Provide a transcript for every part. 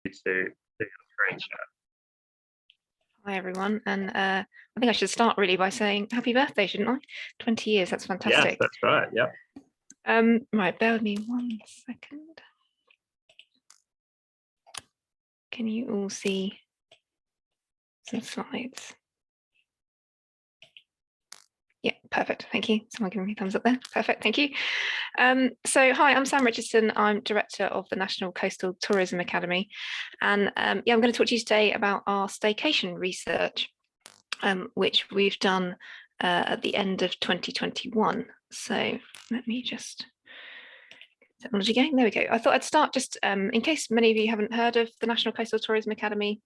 to do your screen share. Hi everyone, and I think I should start really by saying happy birthday, shouldn't I? 20 years, that's fantastic. Yes, that's right, yep. Right, bear with me 1 second. Can you all see some slides? Yeah, perfect, thank you. Someone giving me a thumbs up there, perfect, thank you. So hi, I'm Sam Richardson. I'm Director of the National Coastal Tourism Academy. And yeah, I'm going to talk to you today about our staycation research, which we've done at the end of 2021. So let me just technology going. There we go. I thought I'd start just in case many of you haven't heard of the National Coastal Tourism Academy.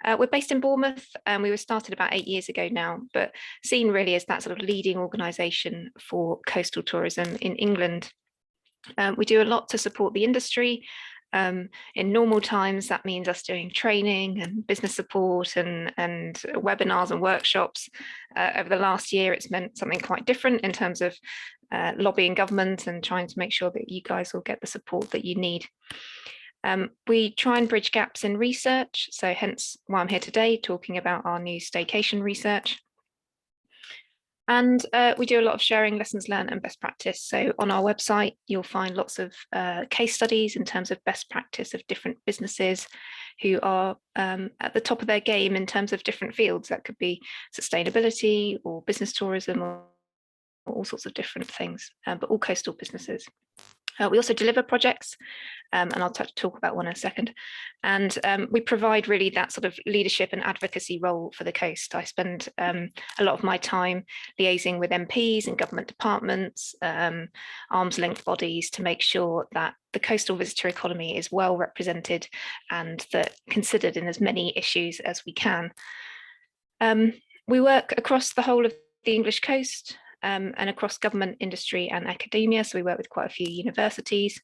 We're based in Bournemouth and we were started about 8 years ago now, but seen really as that sort of leading organisation for coastal tourism in England. We do a lot to support the industry. In normal times, that means us doing training and business support and webinars and workshops. Over the last year, it's meant something quite different in terms of lobbying government and trying to make sure that you guys will get the support that you need. We try and bridge gaps in research, so hence why I'm here today talking about our new staycation research. And we do a lot of sharing lessons learned and best practice. So on our website, you'll find lots of case studies in terms of best practice of different businesses who are at the top of their game in terms of different fields. That could be sustainability or business tourism or all sorts of different things, but all coastal businesses. We also deliver projects, and I'll talk about one in a second. And we provide really that sort of leadership and advocacy role for the coast. I spend a lot of my time liaising with MPs and government departments, arm's length bodies to make sure that the coastal visitor economy is well represented and that considered in as many issues as we can. We work across the whole of the English coast, and across government, industry and academia. So we work with quite a few universities.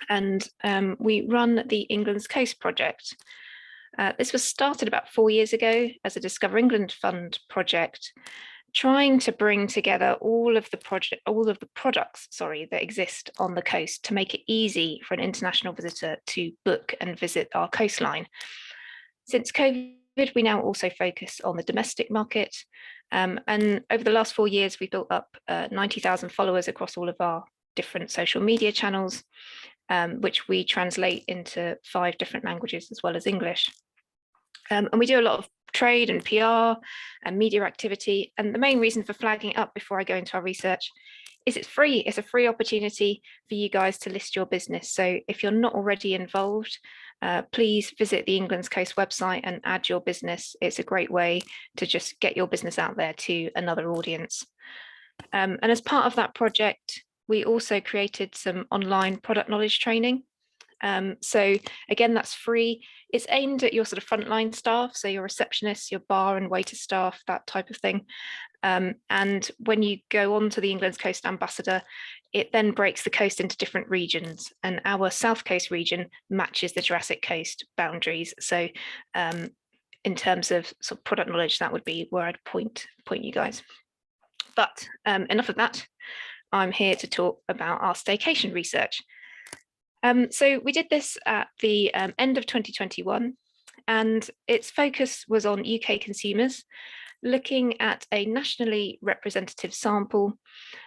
And we run the England's Coast project. This was started about 4 years ago as a Discover England Fund project, trying to bring together all of the products that exist on the coast to make it easy for an international visitor to book and visit our coastline. Since COVID, we now also focus on the domestic market. And over the last 4 years, we've built up 90,000 followers across all of our different social media channels, which we translate into 5 different languages as well as English. And we do a lot of trade and PR and media activity. And the main reason for flagging it up before I go into our research is it's free. It's a free opportunity for you guys to list your business. So if you're not already involved, please visit the England's Coast website and add your business. It's a great way to just get your business out there to another audience. And as part of that project, we also created some online product knowledge training. So again, that's free. It's aimed at your sort of frontline staff, so your receptionists, your bar and waiter staff, that type of thing. And when you go on to the England's Coast Ambassador, it then breaks the coast into different regions, and our South Coast region matches the Jurassic Coast boundaries. So in terms of sort of product knowledge, that would be where I'd point you guys. But enough of that. I'm here to talk about our staycation research. So we did this at the end of 2021, and its focus was on UK consumers, looking at a nationally representative sample,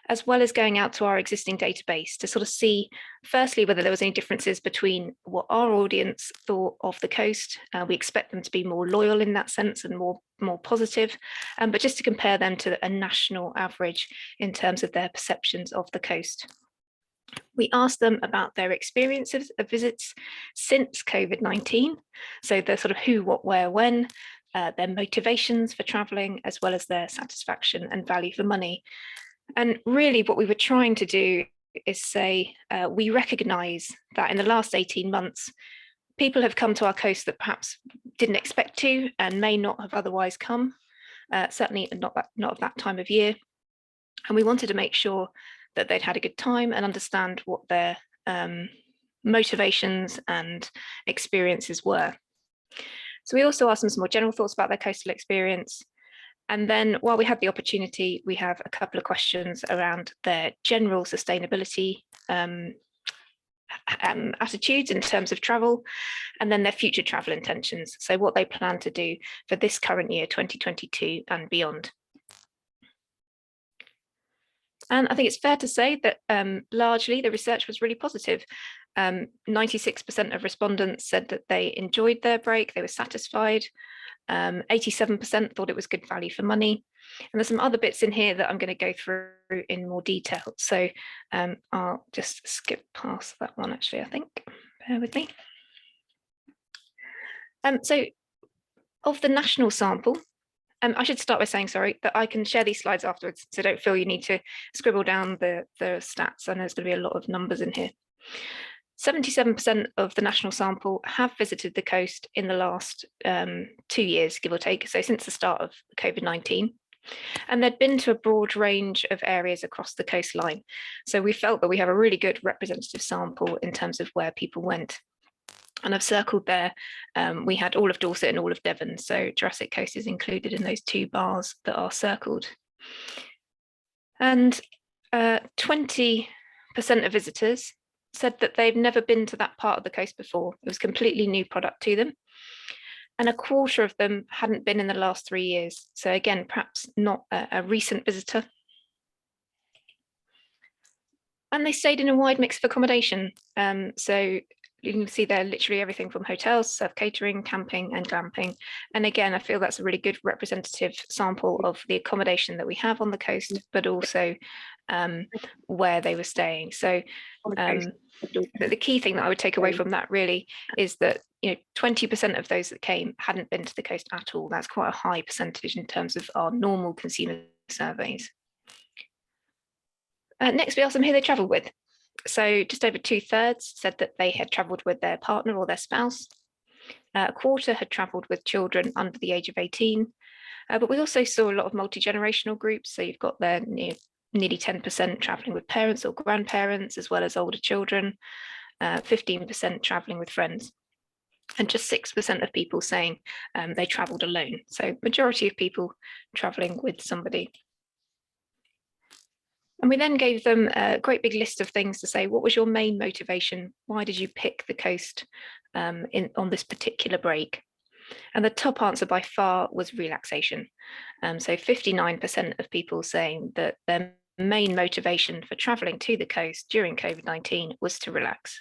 as well as going out to our existing database to sort of see, firstly, whether there was any differences between what our audience thought of the coast. We expect them to be more loyal in that sense and more positive, but just to compare them to a national average in terms of their perceptions of the coast. We asked them about their experiences of visits since COVID-19, so the sort of who, what, where, when, their motivations for travelling, as well as their satisfaction and value for money. And really what we were trying to do is say, we recognise that in the last 18 months, people have come to our coast that perhaps didn't expect to and may not have otherwise come, certainly not at that time of year. And we wanted to make sure that they'd had a good time and understand what their motivations and experiences were. So we also asked them some more general thoughts about their coastal experience. And then while we had the opportunity, we have a couple of questions around their general sustainability attitudes in terms of travel, and then their future travel intentions. So what they plan to do for this current year, 2022 and beyond. And I think it's fair to say that largely the research was really positive. 96% of respondents said that they enjoyed their break, they were satisfied. 87% thought it was good value for money. And there's some other bits in here that I'm going to go through in more detail. So I'll just skip past that one, actually, I think. Bear with me. So of the national sample, I should start by saying, sorry, that I can share these slides afterwards, so don't feel you need to scribble down the stats. I know there's going to be a lot of numbers in here. 77% of the national sample have visited the coast in the last 2 years, give or take, so since the start of COVID-19. And they'd been to a broad range of areas across the coastline. So we felt that we have a really good representative sample in terms of where people went. And I've circled there, we had all of Dorset and all of Devon. So Jurassic Coast is included in those 2 bars that are circled. And 20% of visitors said that they've never been to that part of the coast before. It was a completely new product to them. And a quarter of them hadn't been in the last 3 years. So again, perhaps not a recent visitor. And they stayed in a wide mix of accommodation. So you can see there literally everything from hotels, surf catering, camping and glamping. And again, I feel that's a really good representative sample of the accommodation that we have on the coast, but also where they were staying. So the key thing that I would take away from that really is that 20% of those that came hadn't been to the coast at all. That's quite a high percentage in terms of our normal consumer surveys. Next, we asked them who they travelled with. So just over 2/3 said that they had travelled with their partner or their spouse. A quarter had travelled with children under the age of 18. But we also saw a lot of multi-generational groups. So you've got there nearly 10% travelling with parents or grandparents, as well as older children, 15% travelling with friends, and just 6% of people saying they travelled alone. So majority of people travelling with somebody. And we then gave them a great big list of things to say, what was your main motivation? Why did you pick the coast on this particular break? And the top answer by far was relaxation. So 59% of people saying that their main motivation for travelling to the coast during COVID-19 was to relax.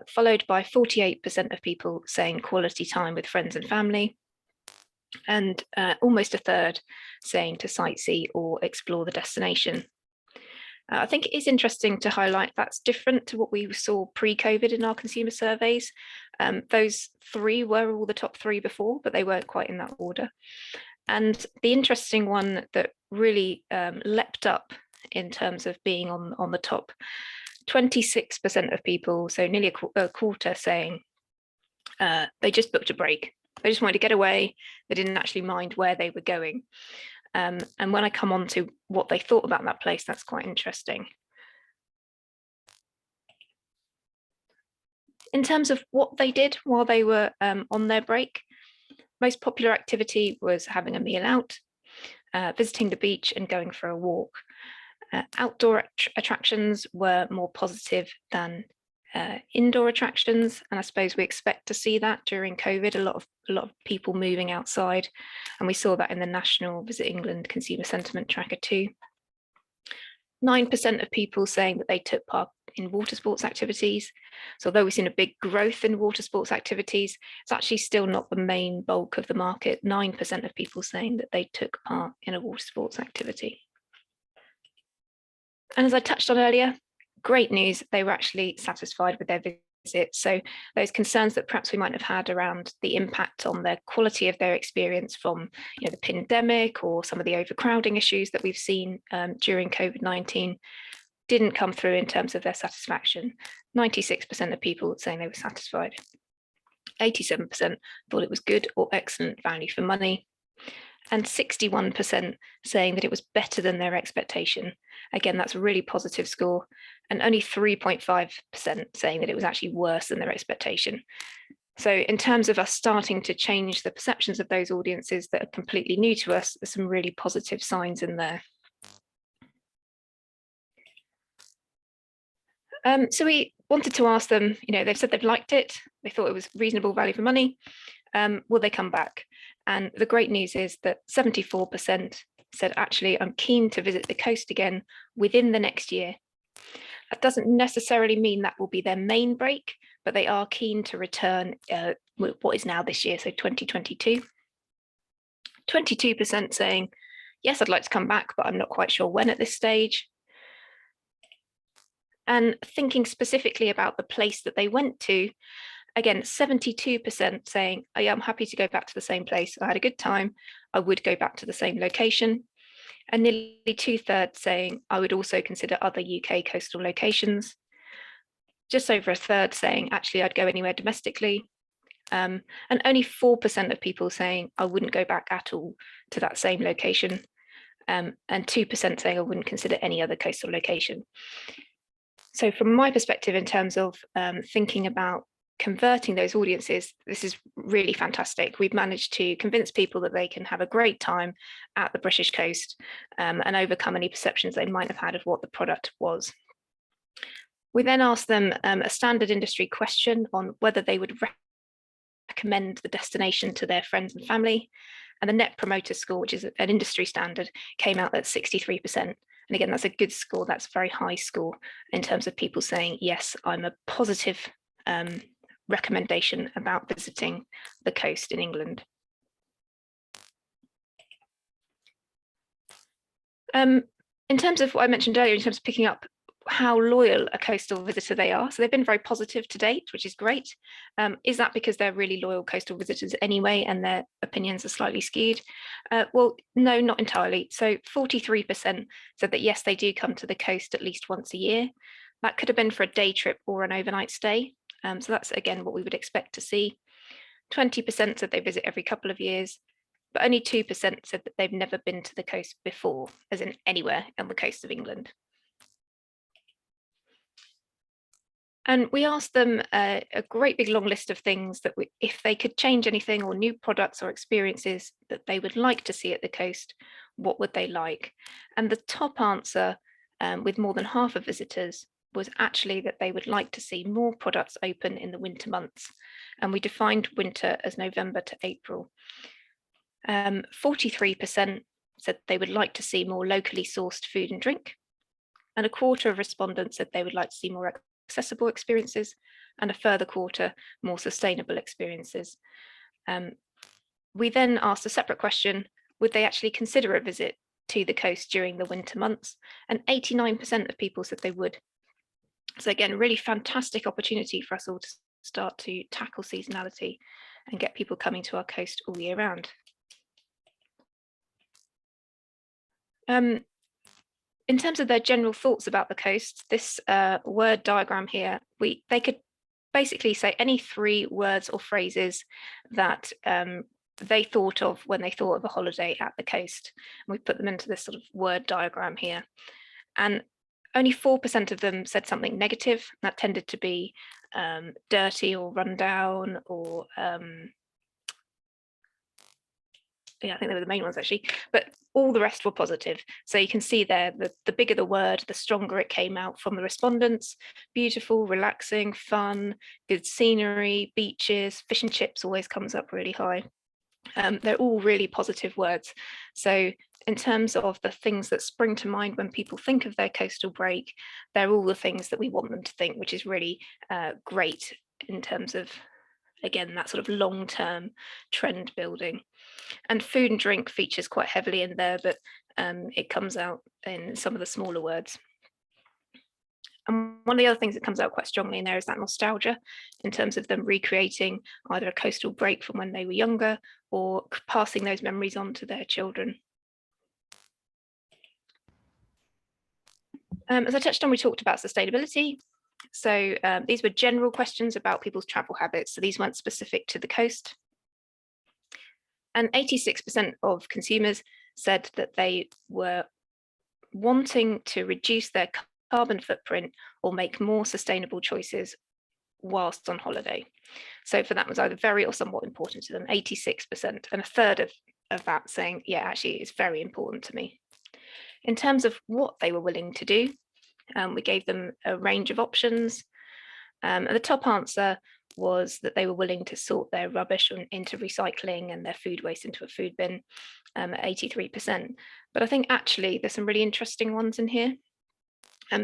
Followed by 48% of people saying quality time with friends and family. And almost 1/3 saying to sightsee or explore the destination. I think it is interesting to highlight that's different to what we saw pre-COVID in our consumer surveys. Those 3 were all the top 3 before, but they weren't quite in that order. And the interesting one that really leapt up in terms of being on the top, 26% of people, so nearly a quarter, saying they just booked a break. They just wanted to get away. They didn't actually mind where they were going. And when I come on to what they thought about that place, that's quite interesting. In terms of what they did while they were on their break, most popular activity was having a meal out, visiting the beach and going for a walk. Outdoor attractions were more positive than indoor attractions, and I suppose we expect to see that during COVID, a lot of people moving outside, and we saw that in the National Visit England Consumer Sentiment Tracker too. 9% of people saying that they took part in water sports activities. So although we've seen a big growth in water sports activities, it's actually still not the main bulk of the market. 9% of people saying that they took part in a water sports activity. And as I touched on earlier, great news, they were actually satisfied with their visit. So those concerns that perhaps we might have had around the impact on the quality of their experience from the pandemic or some of the overcrowding issues that we've seen during COVID-19 didn't come through in terms of their satisfaction. 96% of people saying they were satisfied. 87% thought it was good or excellent value for money. And 61% saying that it was better than their expectation. Again, that's a really positive score. And only 3.5% saying that it was actually worse than their expectation. So in terms of us starting to change the perceptions of those audiences that are completely new to us, there's some really positive signs in there. So we wanted to ask them, they've said they've liked it, they thought it was reasonable value for money. Will they come back? And the great news is that 74% said, actually, I'm keen to visit the coast again within the next year. That doesn't necessarily mean that will be their main break, but they are keen to return what is now this year, so 2022. 22% saying, yes, I'd like to come back, but I'm not quite sure when at this stage. And thinking specifically about the place that they went to, again, 72% saying, oh, yeah, I'm happy to go back to the same place. I had a good time. I would go back to the same location. And nearly 2/3 saying, I would also consider other UK coastal locations. Just over a third saying, actually, I'd go anywhere domestically. And only 4% of people saying, I wouldn't go back at all to that same location. And 2% saying, I wouldn't consider any other coastal location. So from my perspective, in terms of thinking about converting those audiences, this is really fantastic. We've managed to convince people that they can have a great time at the British coast and overcome any perceptions they might have had of what the product was. We then asked them a standard industry question on whether they would recommend the destination to their friends and family. And the Net Promoter Score, which is an industry standard, came out at 63%. And again, that's a good score. That's a very high score in terms of people saying, yes, I'm a positive recommendation about visiting the coast in England. In terms of what I mentioned earlier, in terms of picking up how loyal a coastal visitor they are. So they've been very positive to date, which is great. Is that because they're really loyal coastal visitors anyway, and their opinions are slightly skewed? Well, no, not entirely. So 43% said that yes, they do come to the coast at least once a year. That could have been for a day trip or an overnight stay. So that's, again, what we would expect to see. 20% said they visit every couple of years, but only 2% said that they've never been to the coast before, as in anywhere on the coast of England. And we asked them a great big long list of things that if they could change anything or new products or experiences that they would like to see at the coast, what would they like? And the top answer with more than half of visitors was actually that they would like to see more products open in the winter months. And we defined winter as November to April. 43% said they would like to see more locally sourced food and drink. And a quarter of respondents said they would like to see more accessible experiences, and a further quarter more sustainable experiences. We then asked a separate question, would they actually consider a visit to the coast during the winter months? And 89% of people said they would. So again, really fantastic opportunity for us all to start to tackle seasonality and get people coming to our coast all year round. In terms of their general thoughts about the coast, this word diagram here, they could basically say any 3 words or phrases that they thought of when they thought of a holiday at the coast. And we put them into this sort of word diagram here. And only 4% of them said something negative. That tended to be dirty or rundown or yeah, I think they were the main ones actually, but all the rest were positive. So you can see there, the bigger the word, the stronger it came out from the respondents. Beautiful, relaxing, fun, good scenery, beaches, fish and chips always comes up really high. They're all really positive words. So in terms of the things that spring to mind when people think of their coastal break, they're all the things that we want them to think, which is really great in terms of, again, that sort of long-term trend building. And food and drink features quite heavily in there, but it comes out in some of the smaller words. And one of the other things that comes out quite strongly in there is that nostalgia in terms of them recreating either a coastal break from when they were younger or passing those memories on to their children. As I touched on, we talked about sustainability. So these were general questions about people's travel habits. So these weren't specific to the coast. And 86% of consumers said that they were wanting to reduce their carbon footprint or make more sustainable choices whilst on holiday. So for that was either very or somewhat important to them, 86%, and a third of that saying, yeah, actually it's very important to me. In terms of what they were willing to do, we gave them a range of options. And the top answer was that they were willing to sort their rubbish into recycling and their food waste into a food bin at 83%. But I think actually there's some really interesting ones in here.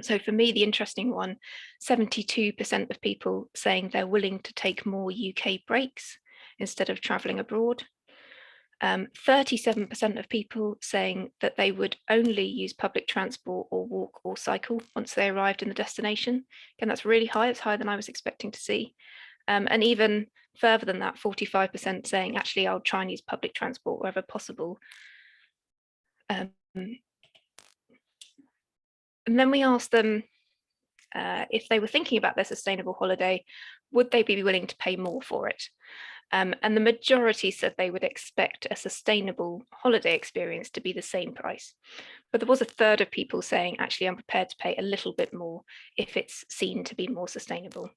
So for me, the interesting one, 72% of people saying they're willing to take more UK breaks instead of traveling abroad. 37% of people saying that they would only use public transport or walk or cycle once they arrived in the destination. Again, that's really high. It's higher than I was expecting to see. And even further than that, 45% saying, actually, I'll try and use public transport wherever possible. And then we asked them if they were thinking about their sustainable holiday, would they be willing to pay more for it? And the majority said they would expect a sustainable holiday experience to be the same price. But there was a third of people saying, actually, I'm prepared to pay a little bit more if it's seen to be more sustainable.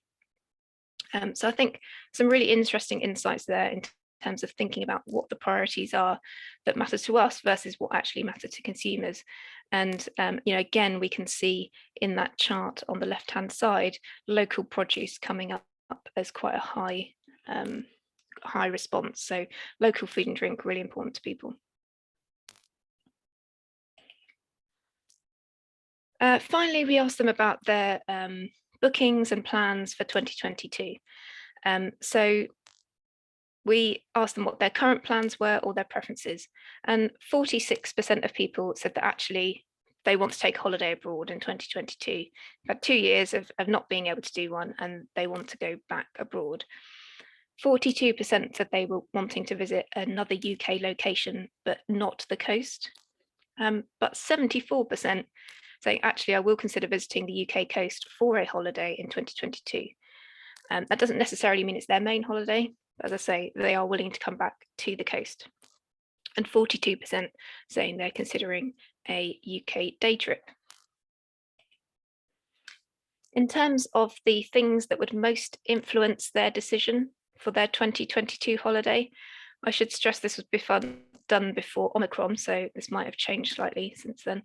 So I think some really interesting insights there in terms of thinking about what the priorities are that matter to us versus what actually matter to consumers. And again, we can see in that chart on the left-hand side, local produce coming up as quite a high response. So local food and drink, really important to people. Finally, we asked them about their bookings and plans for 2022. So we asked them what their current plans were or their preferences, and 46% of people said that actually they want to take a holiday abroad in 2022. They've had 2 years of not being able to do one, and they want to go back abroad. 42% said they were wanting to visit another UK location, but not the coast. But 74% saying, actually, I will consider visiting the UK coast for a holiday in 2022. That doesn't necessarily mean it's their main holiday. As I say, they are willing to come back to the coast. And 42% saying they're considering a UK day trip. In terms of the things that would most influence their decision for their 2022 holiday, I should stress this was done before Omicron, so this might have changed slightly since then.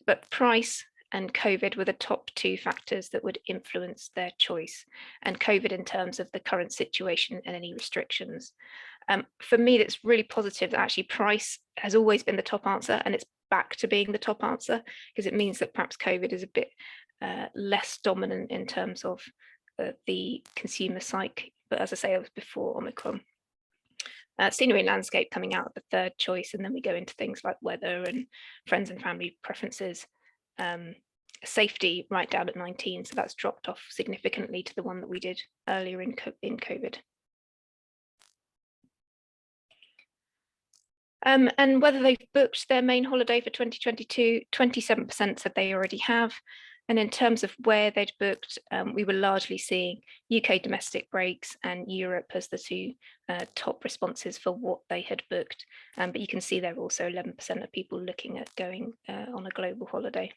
But price and COVID were the top 2 factors that would influence their choice, and COVID in terms of the current situation and any restrictions. For me, that's really positive that actually price has always been the top answer, and it's back to being the top answer, because it means that perhaps COVID is a bit less dominant in terms of the consumer psyche. But as I say, it was before Omicron. Scenery and landscape coming out of the third choice, and then we go into things like weather and friends and family preferences. Safety right down at 19, so that's dropped off significantly to the one that we did earlier in COVID. And whether they've booked their main holiday for 2022, 27% said they already have. And in terms of where they'd booked, we were largely seeing UK domestic breaks and Europe as the 2 top responses for what they had booked. But you can see there are also 11% of people looking at going on a global holiday.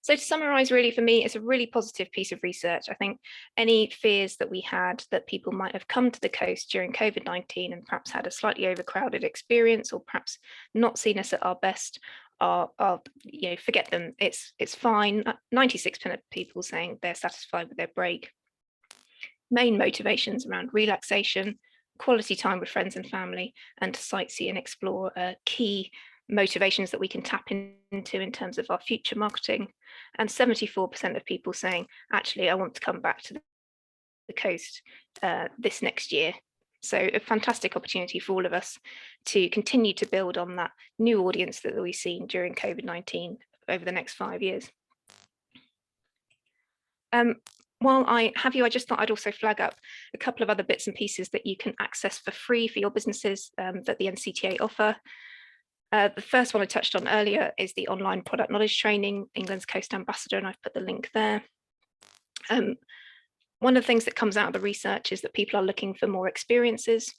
So to summarize, really, for me, it's a really positive piece of research. I think any fears that we had that people might have come to the coast during COVID-19 and perhaps had a slightly overcrowded experience, or perhaps not seen us at our best, are forget them. It's fine. 96% of people saying they're satisfied with their break. Main motivations around relaxation, quality time with friends and family, and to sightsee and explore key motivations that we can tap into in terms of our future marketing. And 74% of people saying, actually, I want to come back to the coast this next year. So a fantastic opportunity for all of us to continue to build on that new audience that we've seen during COVID-19 over the next 5 years. While I have you, I just thought I'd also flag up a couple of other bits and pieces that you can access for free for your businesses that the NCTA offer. The first one I touched on earlier is the online product knowledge training, England's Coast Ambassador, and I've put the link there. One of the things that comes out of the research is that people are looking for more experiences.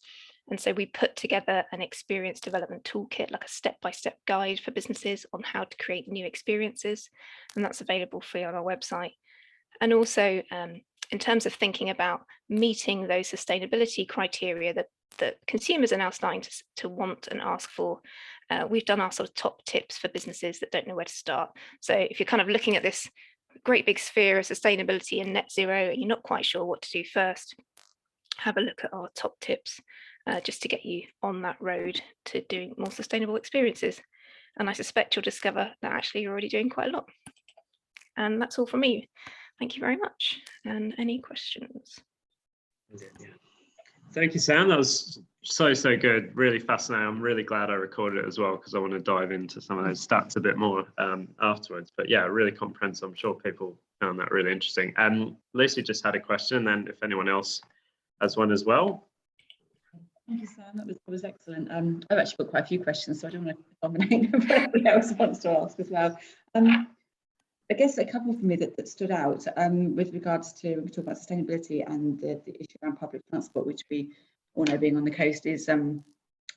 And so we put together an experience development toolkit, like a step-by-step guide for businesses on how to create new experiences. And that's available free on our website. And also in terms of thinking about meeting those sustainability criteria that that consumers are now starting to want and ask for. We've done our sort of top tips for businesses that don't know where to start. So if you're kind of looking at this great big sphere of sustainability and net zero, and you're not quite sure what to do first, have a look at our top tips just to get you on that road to doing more sustainable experiences. And I suspect you'll discover that actually you're already doing quite a lot. And that's all from me. Thank you very much. And any questions? Thank you, Sam. That was so good. Really fascinating. I'm really glad I recorded it as well, because I want to dive into some of those stats a bit more afterwards. But yeah, really comprehensive. I'm sure people found that really interesting. Lucy just had a question, and if anyone else has one as well. Thank you, Sam. That was excellent. I've actually got quite a few questions, so I don't want to dominate if anyone else wants to ask as well. I guess a couple for me that stood out with regards to, we talk about sustainability and the issue around public transport, which we all know being on the coast is a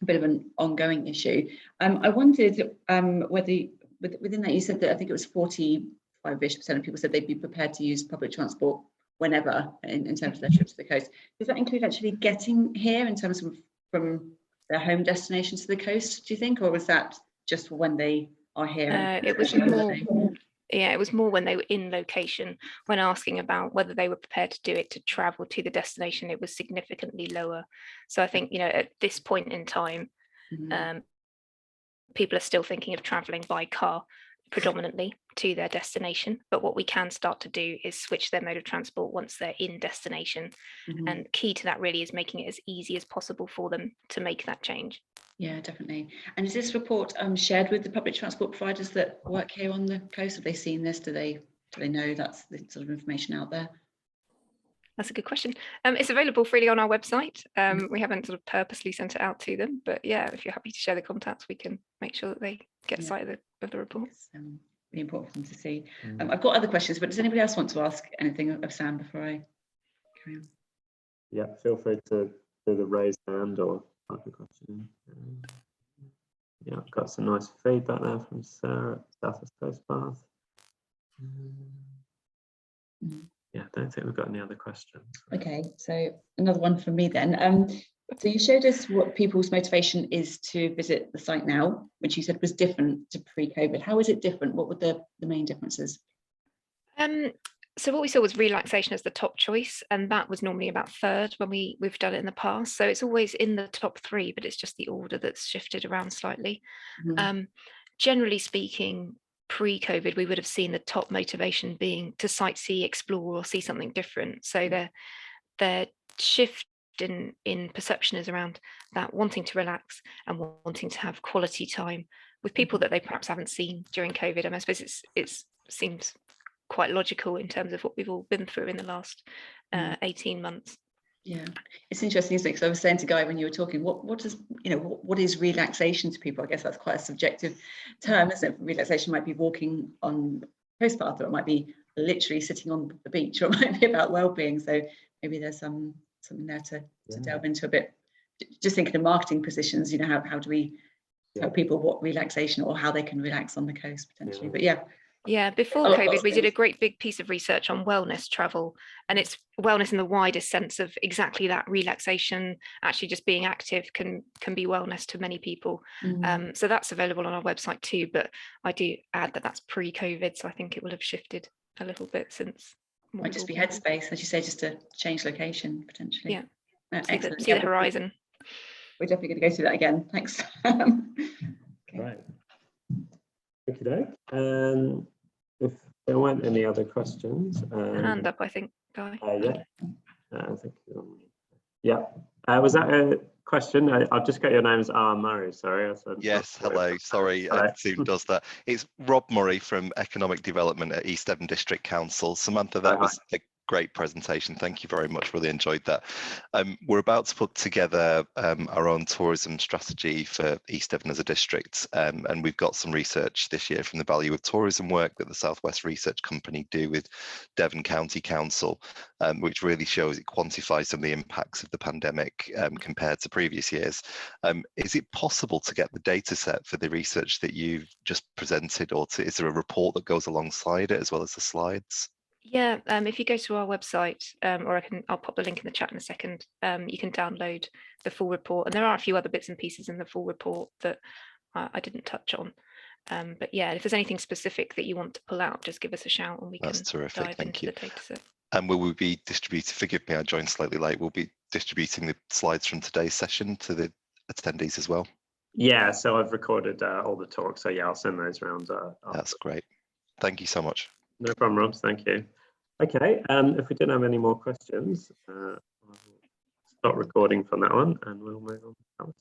bit of an ongoing issue. I wondered whether within that you said that I think it was 45-ish% of people said they'd be prepared to use public transport whenever in terms of their trips to the coast. Does that include actually getting here in terms of from their home destination to the coast, do you think, or was that just for when they are here? It was more. Yeah, it was more when they were in location. When asking about whether they were prepared to do it to travel to the destination, it was significantly lower. So I think, at this point in time, people are still thinking of traveling by car predominantly to their destination. But what we can start to do is switch their mode of transport once they're in destination. And key to that really is making it as easy as possible for them to make that change. Yeah, definitely. And is this report shared with the public transport providers that work here on the coast? Have they seen this? Do they know that's the sort of information out there? That's a good question. It's available freely on our website. We haven't sort of purposely sent it out to them, but yeah, if you're happy to share the contacts, we can make sure that they get sight of the report. It's really important for them to see. I've got other questions, but does anybody else want to ask anything of Sam before I carry on? Yeah, feel free to do the raise hand or type a question. Yeah, I've got some nice feedback there from Sarah at South West Coast Path. Yeah, I don't think we've got any other questions. Okay, so another one from me then. So you showed us what people's motivation is to visit the site now, which you said was different to pre-COVID. How is it different? What were the main differences? So what we saw was relaxation as the top choice, and that was normally about third when we've done it in the past. So it's always in the top three, but it's just the order that's shifted around slightly. Generally speaking, pre-COVID, we would have seen the top motivation being to sightsee, explore, or see something different. So their shift in perception is around that wanting to relax and wanting to have quality time with people that they perhaps haven't seen during COVID. And I suppose it seems quite logical in terms of what we've all been through in the last 18 months. Yeah, it's interesting, isn't it? Because I was saying to Guy when you were talking, what is relaxation to people? I guess that's quite a subjective term, isn't it? Relaxation might be walking on coast path, or it might be literally sitting on the beach, or it might be about well-being. So maybe there's something there to delve into a bit. Just thinking of marketing positions, how do we tell people what relaxation or how they can relax on the coast potentially? But yeah, before COVID, we did a great big piece of research on wellness travel, and it's wellness in the widest sense of exactly that. Relaxation, actually just being active can be wellness to many people. So that's available on our website too, but I do add that that's pre-COVID, so I think it will have shifted a little bit since. Might just be headspace, as you say, just to change location potentially. Yeah, excellent. See the horizon. We're definitely going to go through that again. Thanks. Right. Okay. If there weren't any other questions, hand up, I think, Guy. Yeah. I think. Yeah. Was that a question? I'll just get your name as R. Murray. Sorry. Yes. Hello. Sorry. Zoom does that. It's Rob Murray from Economic Development at East Devon District Council. Samantha, that was a great presentation. Thank you very much. Really enjoyed that. We're about to put together our own tourism strategy for East Devon as a district, and we've got some research this year from the value of tourism work that the Southwest Research Company do with Devon County Council, which really shows it quantifies some of the impacts of the pandemic compared to previous years. Is it possible to get the data set for the research that you've just presented, or is there a report that goes alongside it as well as the slides? Yeah, if you go to our website, or I'll pop the link in the chat in a second, you can download the full report. And there are a few other bits and pieces in the full report that I didn't touch on. But yeah, if there's anything specific that you want to pull out, just give us a shout and we That's can terrific, dive thank into you. the data set. And will we be distributing, forgive me, I joined slightly late, we'll be distributing the slides from today's session to the attendees as well? Yeah, so I've recorded all the talks, so yeah, I'll send those around. That's great. Thank you so much. No problem, Rob. Thank you. Okay, if we don't have any more questions, I'll stop recording from that one and we'll move on.